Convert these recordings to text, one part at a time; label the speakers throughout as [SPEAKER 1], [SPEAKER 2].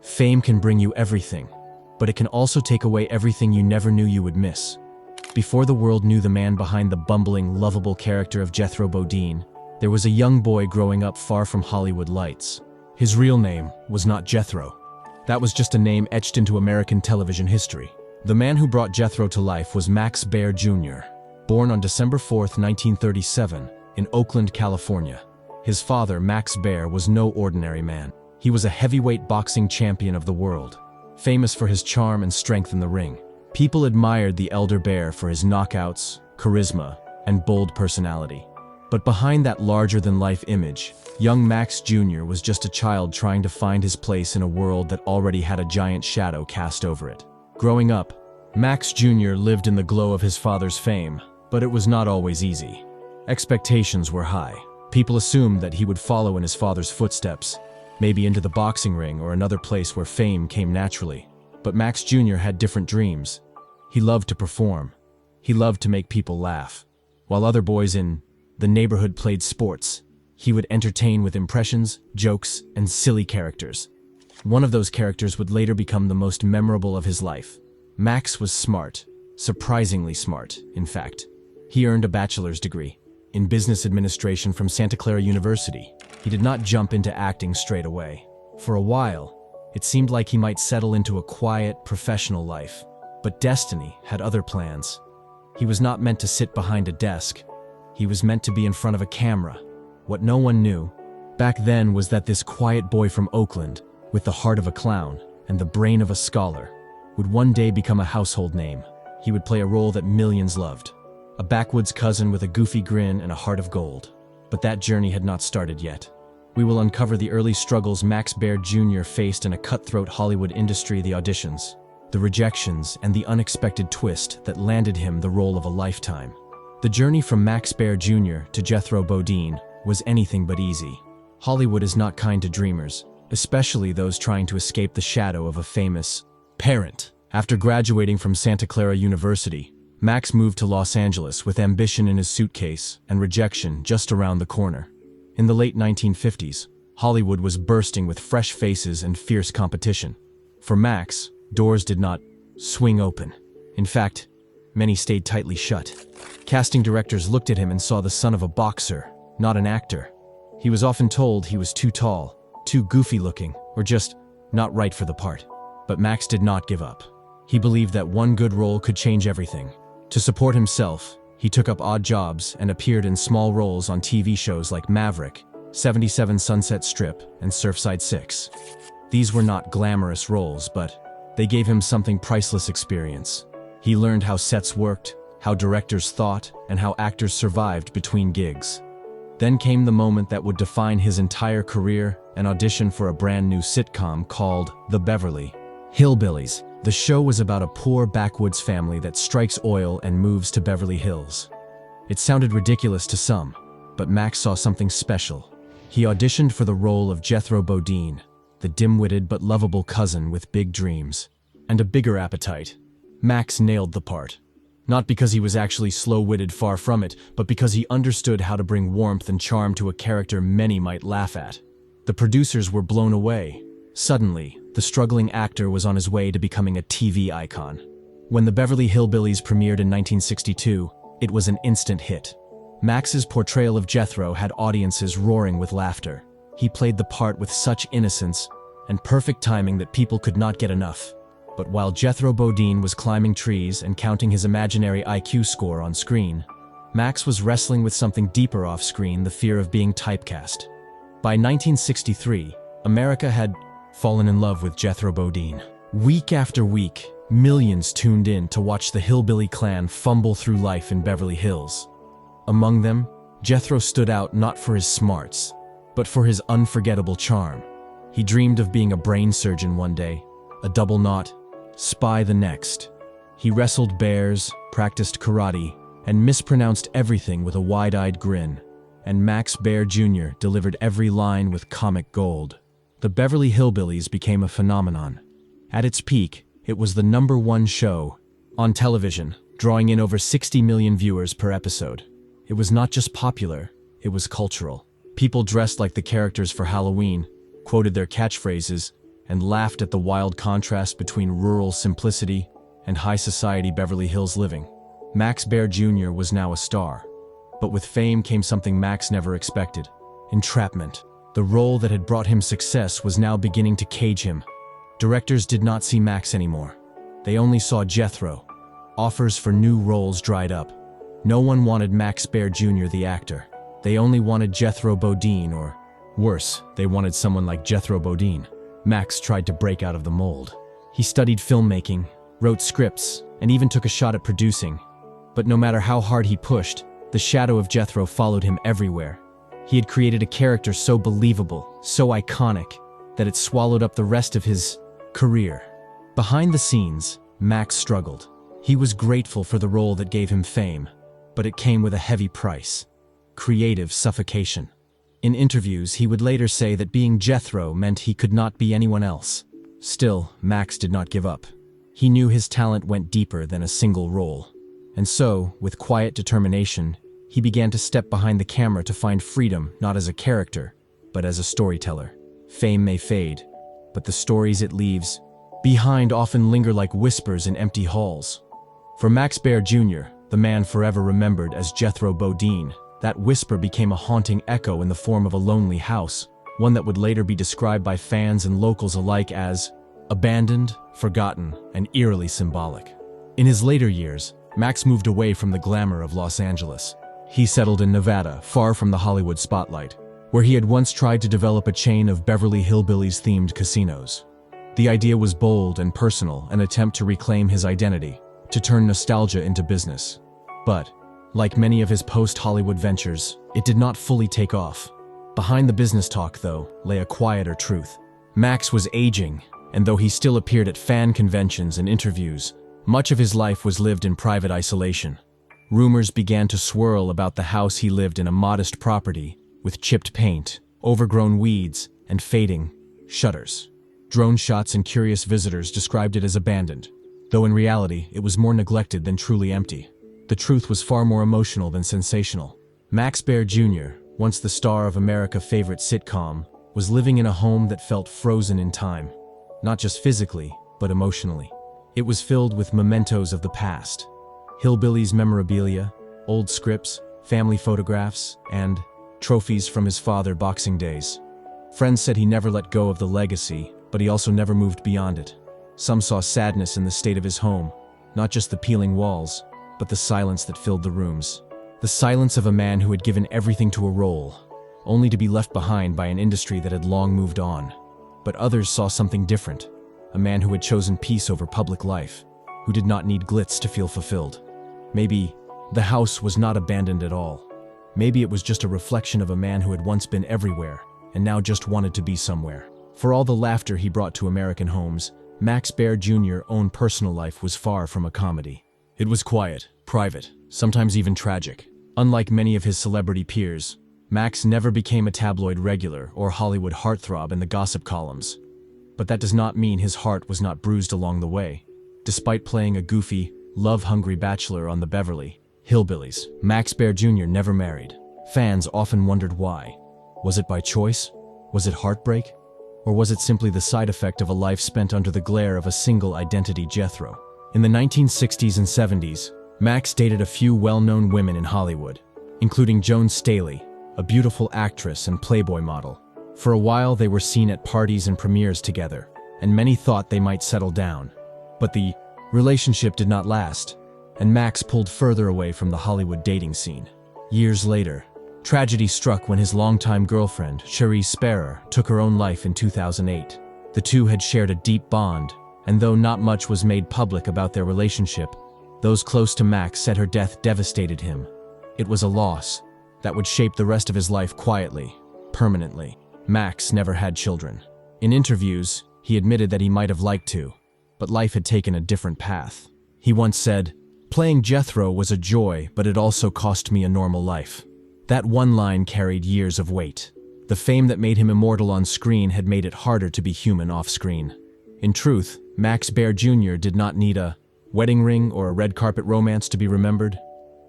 [SPEAKER 1] Fame can bring you everything, but it can also take away everything you never knew you would miss. Before the world knew the man behind the bumbling, lovable character of Jethro Bodine, there was a young boy growing up far from Hollywood lights. His real name was not Jethro. That was just a name etched into American television history. The man who brought Jethro to life was Max Baer Jr., born on December 4, 1937, in Oakland, California. His father, Max Baer, was no ordinary man. He was a heavyweight boxing champion of the world, famous for his charm and strength in the ring. People admired the elder Baer for his knockouts, charisma, and bold personality. But behind that larger-than-life image, young Max Jr. was just a child trying to find his place in a world that already had a giant shadow cast over it. Growing up, Max Jr. lived in the glow of his father's fame, but it was not always easy. Expectations were high. People assumed that he would follow in his father's footsteps, maybe into the boxing ring or another place where fame came naturally. But Max Jr. had different dreams. He loved to perform. He loved to make people laugh. While other boys in the neighborhood played sports, he would entertain with impressions, jokes, and silly characters. One of those characters would later become the most memorable of his life. Max was smart, surprisingly smart, in fact. He earned a bachelor's degree in business administration from Santa Clara University. He did not jump into acting straight away. For a while, it seemed like he might settle into a quiet, professional life. But destiny had other plans. He was not meant to sit behind a desk. He was meant to be in front of a camera. What no one knew back then was that this quiet boy from Oakland, with the heart of a clown and the brain of a scholar, would one day become a household name. He would play a role that millions loved. A backwoods cousin with a goofy grin and a heart of gold. But that journey had not started yet. We will uncover the early struggles Max Baer Jr. faced in a cutthroat Hollywood industry, the auditions, the rejections, and the unexpected twist that landed him the role of a lifetime. The journey from Max Baer Jr. to Jethro Bodine was anything but easy. Hollywood is not kind to dreamers, especially those trying to escape the shadow of a famous parent. After graduating from Santa Clara University, Max moved to Los Angeles with ambition in his suitcase and rejection just around the corner. In the late 1950s, Hollywood was bursting with fresh faces and fierce competition. For Max, doors did not swing open. In fact, many stayed tightly shut. Casting directors looked at him and saw the son of a boxer, not an actor. He was often told he was too tall, too goofy-looking, or just not right for the part. But Max did not give up. He believed that one good role could change everything. To support himself, he took up odd jobs and appeared in small roles on TV shows like Maverick, 77 Sunset Strip, and Surfside 6. These were not glamorous roles, but they gave him something priceless experience. He learned how sets worked, how directors thought, and how actors survived between gigs. Then came the moment that would define his entire career, an audition for a brand new sitcom called The Beverly Hillbillies. The show was about a poor backwoods family that strikes oil and moves to Beverly Hills. It sounded ridiculous to some, but Max saw something special. He auditioned for the role of Jethro Bodine, the dim-witted but lovable cousin with big dreams and a bigger appetite. Max nailed the part. Not because he was actually slow-witted, far from it, but because he understood how to bring warmth and charm to a character many might laugh at. The producers were blown away. Suddenly, the struggling actor was on his way to becoming a TV icon. When The Beverly Hillbillies premiered in 1962, it was an instant hit. Max's portrayal of Jethro had audiences roaring with laughter. He played the part with such innocence and perfect timing that people could not get enough. But while Jethro Bodine was climbing trees and counting his imaginary IQ score on screen, Max was wrestling with something deeper off-screen, the fear of being typecast. By 1963, America had fallen in love with Jethro Bodine. Week after week, millions tuned in to watch the hillbilly clan fumble through life in Beverly Hills. Among them, Jethro stood out not for his smarts, but for his unforgettable charm. He dreamed of being a brain surgeon one day, a double knot spy the next. He wrestled bears, practiced karate, and mispronounced everything with a wide-eyed grin. And Max Baer Jr. delivered every line with comic gold. The Beverly Hillbillies became a phenomenon. At its peak, it was the #1 show on television, drawing in over 60 million viewers per episode. It was not just popular, it was cultural. People dressed like the characters for Halloween, quoted their catchphrases, and laughed at the wild contrast between rural simplicity and high society Beverly Hills living. Max Baer Jr. was now a star. But with fame came something Max never expected: entrapment. The role that had brought him success was now beginning to cage him. Directors did not see Max anymore. They only saw Jethro. Offers for new roles dried up. No one wanted Max Baer Jr. the actor. They only wanted Jethro Bodine, or worse, they wanted someone like Jethro Bodine. Max tried to break out of the mold. He studied filmmaking, wrote scripts, and even took a shot at producing. But no matter how hard he pushed, the shadow of Jethro followed him everywhere. He had created a character so believable, so iconic, that it swallowed up the rest of his career. Behind the scenes, Max struggled. He was grateful for the role that gave him fame, but it came with a heavy price: creative suffocation. In interviews, he would later say that being Jethro meant he could not be anyone else. Still, Max did not give up. He knew his talent went deeper than a single role. And so, with quiet determination, he began to step behind the camera to find freedom not as a character, but as a storyteller. Fame may fade, but the stories it leaves behind often linger like whispers in empty halls. For Max Baer Jr., the man forever remembered as Jethro Bodine, that whisper became a haunting echo in the form of a lonely house, one that would later be described by fans and locals alike as abandoned, forgotten, and eerily symbolic. In his later years, Max moved away from the glamour of Los Angeles. He settled in Nevada, far from the Hollywood spotlight, where he had once tried to develop a chain of Beverly Hillbillies-themed casinos. The idea was bold and personal, an attempt to reclaim his identity, to turn nostalgia into business. But, like many of his post-Hollywood ventures, it did not fully take off. Behind the business talk, though, lay a quieter truth. Max was aging, and though he still appeared at fan conventions and interviews, much of his life was lived in private isolation. Rumors began to swirl about the house he lived in, a modest property with chipped paint, overgrown weeds, and fading shutters. Drone shots and curious visitors described it as abandoned, though in reality it was more neglected than truly empty. The truth was far more emotional than sensational. Max Baer Jr., once the star of America's favorite sitcom, was living in a home that felt frozen in time, not just physically, but emotionally. It was filled with mementos of the past: hillbillies memorabilia, old scripts, family photographs, and trophies from his father's boxing days. Friends said he never let go of the legacy, but he also never moved beyond it. Some saw sadness in the state of his home, not just the peeling walls, but the silence that filled the rooms. The silence of a man who had given everything to a role, only to be left behind by an industry that had long moved on. But others saw something different: a man who had chosen peace over public life, who did not need glitz to feel fulfilled. Maybe the house was not abandoned at all. Maybe it was just a reflection of a man who had once been everywhere and now just wanted to be somewhere. For all the laughter he brought to American homes, Max Baer Jr.'s own personal life was far from a comedy. It was quiet, private, sometimes even tragic. Unlike many of his celebrity peers, Max never became a tabloid regular or Hollywood heartthrob in the gossip columns. But that does not mean his heart was not bruised along the way. Despite playing a goofy, love-hungry bachelor on the Beverly Hillbillies, Max Baer Jr. never married. Fans often wondered why. Was it by choice? Was it heartbreak? Or was it simply the side effect of a life spent under the glare of a single identity, Jethro? In the 1960s and 70s, Max dated a few well-known women in Hollywood, including Joan Staley, a beautiful actress and Playboy model. For a while, they were seen at parties and premieres together, and many thought they might settle down. But the relationship did not last, and Max pulled further away from the Hollywood dating scene. Years later, tragedy struck when his longtime girlfriend, Cherise Sparrow, took her own life in 2008. The two had shared a deep bond, and though not much was made public about their relationship, those close to Max said her death devastated him. It was a loss that would shape the rest of his life quietly, permanently. Max never had children. In interviews, he admitted that he might have liked to, but life had taken a different path. He once said, "Playing Jethro was a joy, but it also cost me a normal life." That one line carried years of weight. The fame that made him immortal on screen had made it harder to be human off-screen. In truth, Max Baer Jr. did not need a wedding ring or a red carpet romance to be remembered.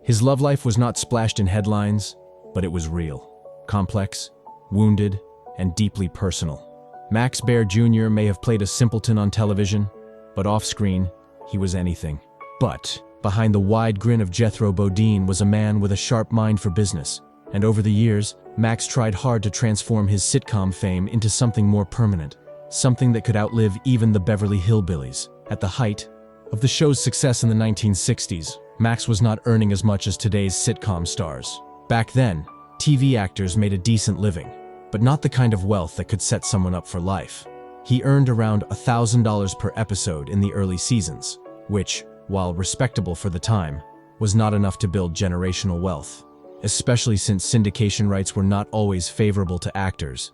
[SPEAKER 1] His love life was not splashed in headlines, but it was real, complex, wounded, and deeply personal. Max Baer Jr. may have played a simpleton on television, but off-screen, he was anything. But behind the wide grin of Jethro Bodine was a man with a sharp mind for business, and over the years, Max tried hard to transform his sitcom fame into something more permanent, something that could outlive even the Beverly Hillbillies. At the height of the show's success in the 1960s, Max was not earning as much as today's sitcom stars. Back then, TV actors made a decent living, but not the kind of wealth that could set someone up for life. He earned around $1,000 per episode in the early seasons, which, while respectable for the time, was not enough to build generational wealth, especially since syndication rights were not always favorable to actors.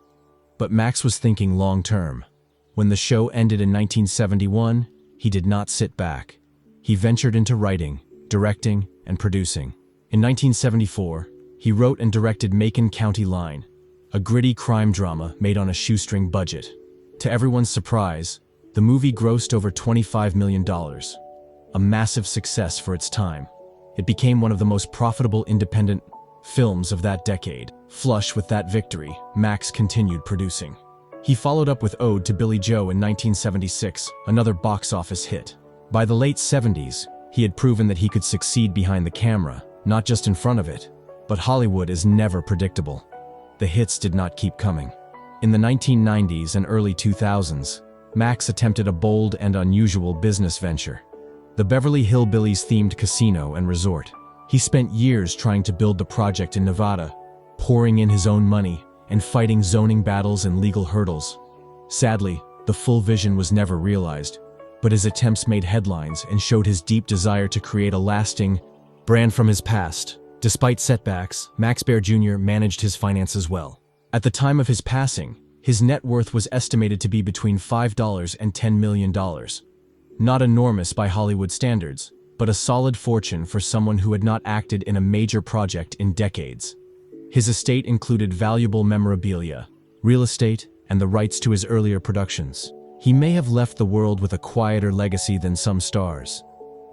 [SPEAKER 1] But Max was thinking long-term. When the show ended in 1971, he did not sit back. He ventured into writing, directing, and producing. In 1974, he wrote and directed Macon County Line, a gritty crime drama made on a shoestring budget. To everyone's surprise, the movie grossed over $25 million, a massive success for its time. It became one of the most profitable independent films of that decade. Flush with that victory, Max continued producing. He followed up with Ode to Billy Joe in 1976, another box office hit. By the late 70s, he had proven that he could succeed behind the camera, not just in front of it. But Hollywood is never predictable. The hits did not keep coming. In the 1990s and early 2000s, Max attempted a bold and unusual business venture: the Beverly Hillbillies-themed casino and resort. He spent years trying to build the project in Nevada, pouring in his own money and fighting zoning battles and legal hurdles. Sadly, the full vision was never realized, but his attempts made headlines and showed his deep desire to create a lasting brand from his past. Despite setbacks, Max Baer Jr. managed his finances well. At the time of his passing, his net worth was estimated to be between $5 and $10 million. Not enormous by Hollywood standards, but a solid fortune for someone who had not acted in a major project in decades. His estate included valuable memorabilia, real estate, and the rights to his earlier productions. He may have left the world with a quieter legacy than some stars,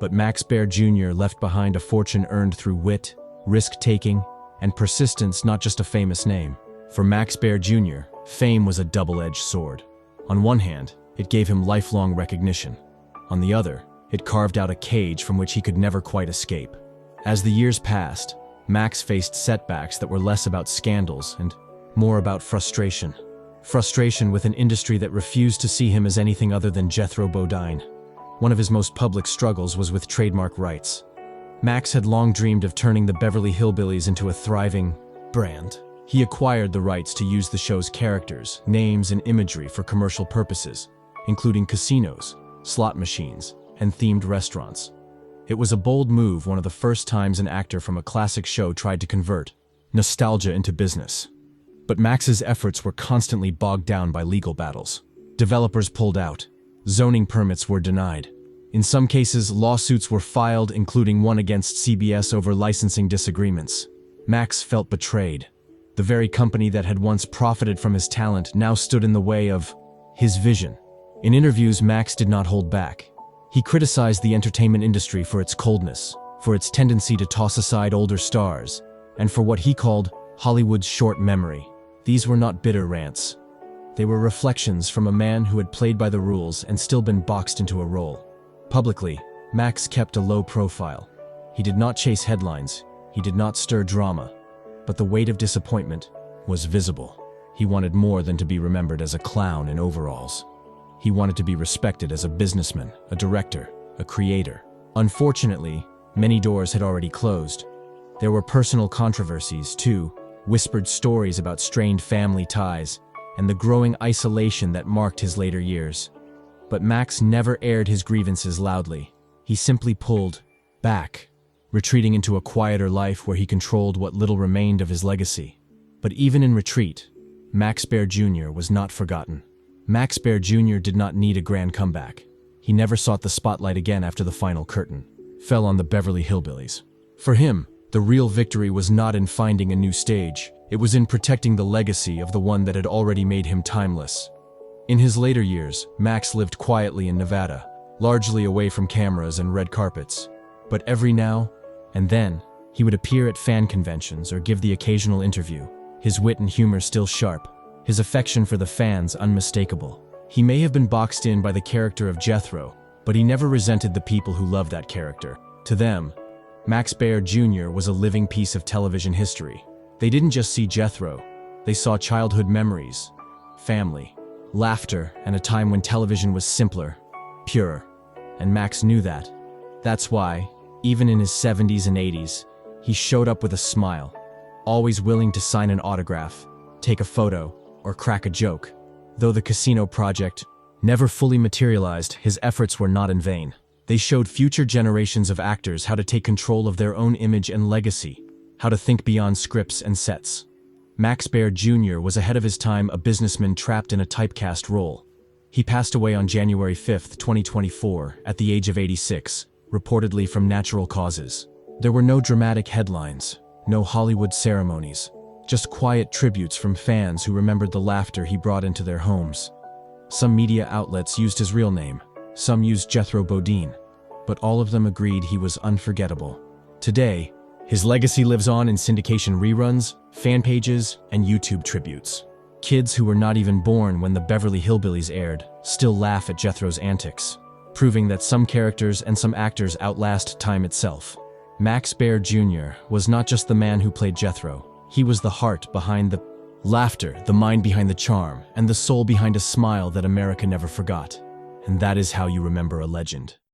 [SPEAKER 1] but Max Baer Jr. left behind a fortune earned through wit, risk-taking, and persistence, not just a famous name. For Max Baer Jr., fame was a double-edged sword. On one hand, it gave him lifelong recognition. On the other, it carved out a cage from which he could never quite escape. As the years passed, Max faced setbacks that were less about scandals and more about frustration. Frustration with an industry that refused to see him as anything other than Jethro Bodine. One of his most public struggles was with trademark rights. Max had long dreamed of turning the Beverly Hillbillies into a thriving brand. He acquired the rights to use the show's characters, names, and imagery for commercial purposes, including casinos, slot machines, and themed restaurants. It was a bold move, one of the first times an actor from a classic show tried to convert nostalgia into business. But Max's efforts were constantly bogged down by legal battles. Developers pulled out. Zoning permits were denied. In some cases, lawsuits were filed, including one against CBS over licensing disagreements. Max felt betrayed. The very company that had once profited from his talent now stood in the way of his vision. In interviews, Max did not hold back. He criticized the entertainment industry for its coldness, for its tendency to toss aside older stars, and for what he called Hollywood's short memory. These were not bitter rants. They were reflections from a man who had played by the rules and still been boxed into a role. Publicly, Max kept a low profile. He did not chase headlines, he did not stir drama, but the weight of disappointment was visible. He wanted more than to be remembered as a clown in overalls. He wanted to be respected as a businessman, a director, a creator. Unfortunately, many doors had already closed. There were personal controversies, too, whispered stories about strained family ties, and the growing isolation that marked his later years. But Max never aired his grievances loudly. He simply pulled back, retreating into a quieter life where he controlled what little remained of his legacy. But even in retreat, Max Baer Jr. was not forgotten. Max Baer Jr. did not need a grand comeback. He never sought the spotlight again after the final curtain fell on the Beverly Hillbillies. For him, the real victory was not in finding a new stage. It was in protecting the legacy of the one that had already made him timeless. In his later years, Max lived quietly in Nevada, largely away from cameras and red carpets. But every now and then, he would appear at fan conventions or give the occasional interview, his wit and humor still sharp, his affection for the fans unmistakable. He may have been boxed in by the character of Jethro, but he never resented the people who loved that character. To them, Max Baer Jr. was a living piece of television history. They didn't just see Jethro, they saw childhood memories, family, laughter, and a time when television was simpler, pure. And Max knew that. That's why, even in his 70s and 80s, he showed up with a smile, always willing to sign an autograph, take a photo, or crack a joke. Though the casino project never fully materialized, his efforts were not in vain. They showed future generations of actors how to take control of their own image and legacy, how to think beyond scripts and sets. Max Baer Jr. was ahead of his time, a businessman trapped in a typecast role. He passed away on January 5, 2024, at the age of 86, reportedly from natural causes. There were no dramatic headlines, no Hollywood ceremonies, just quiet tributes from fans who remembered the laughter he brought into their homes. Some media outlets used his real name, some used Jethro Bodine, but all of them agreed he was unforgettable. Today, his legacy lives on in syndication reruns, fan pages, and YouTube tributes. Kids who were not even born when the Beverly Hillbillies aired still laugh at Jethro's antics, proving that some characters and some actors outlast time itself. Max Baer Jr. was not just the man who played Jethro. He was the heart behind the laughter, the mind behind the charm, and the soul behind a smile that America never forgot. And that is how you remember a legend.